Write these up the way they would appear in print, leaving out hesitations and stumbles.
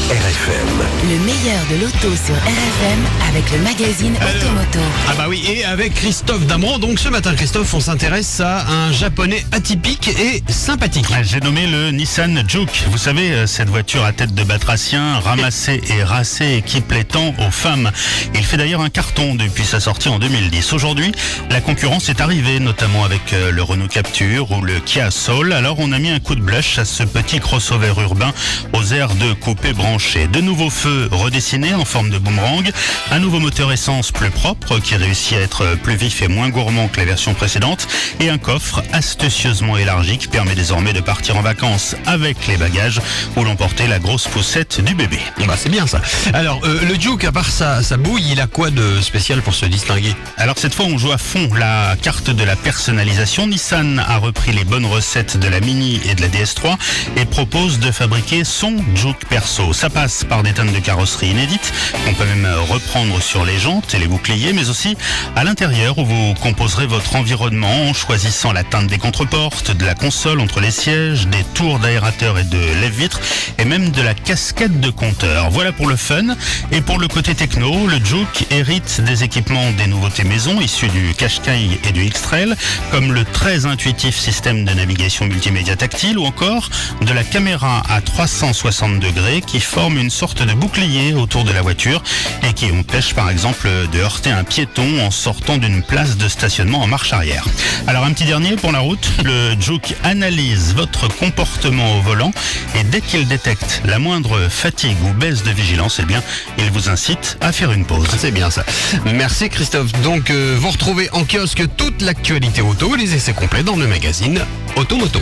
RFM. Le meilleur de l'auto sur RFM avec le magazine Automoto. Ah bah oui, et avec Christophe Damron. Donc ce matin, Christophe, on s'intéresse à un japonais atypique et sympathique. J'ai nommé le Nissan Juke. Vous savez, cette voiture à tête de batracien, ramassée et racée, qui plaît tant aux femmes. Il fait d'ailleurs un carton depuis sa sortie en 2010. Aujourd'hui, la concurrence est arrivée, notamment avec le Renault Captur ou le Kia Soul. Alors on a mis un coup de blush à ce petit crossover urbain aux airs de coupé branché. De nouveaux feux redessinés en forme de boomerang, un nouveau moteur essence plus propre qui réussit à être plus vif et moins gourmand que la version précédente, et un coffre astucieusement élargi qui permet désormais de partir en vacances avec les bagages ou l'emporter la grosse poussette du bébé. Bah c'est bien ça. Alors le Juke, à part sa bouille, il a quoi de spécial pour se distinguer? Alors cette fois on joue à fond la carte de la personnalisation. Nissan a repris les bonnes recettes de la Mini et de la DS3 et propose de fabriquer son Juke perso. Ça passe par des tonnes de carrosserie inédites qu'on peut même reprendre sur les jantes et les boucliers, mais aussi à l'intérieur où vous composerez votre environnement en choisissant la teinte des contreportes, de la console entre les sièges, des tours d'aérateur et de lève-vitres et même de la casquette de compteur. Voilà pour le fun. Et pour le côté techno, le Juke hérite des équipements des nouveautés maison issus du Qashqai et du X-Trail, comme le très intuitif système de navigation multimédia tactile ou encore de la caméra à 360 degrés qui forme une sorte de bouclier autour de la voiture et qui empêche par exemple de heurter un piéton en sortant d'une place de stationnement en marche arrière. Alors un petit dernier pour la route, le Juke analyse votre comportement au volant et dès qu'il détecte la moindre fatigue ou baisse de vigilance, eh bien, il vous incite à faire une pause. C'est bien ça. Merci Christophe. Donc vous retrouvez en kiosque toute l'actualité auto, les essais complets dans le magazine Automoto.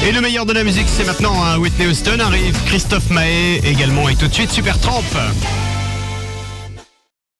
Et le meilleur de la musique, c'est maintenant Whitney Houston, arrive Christophe Maé également, et tout de suite Supertramp.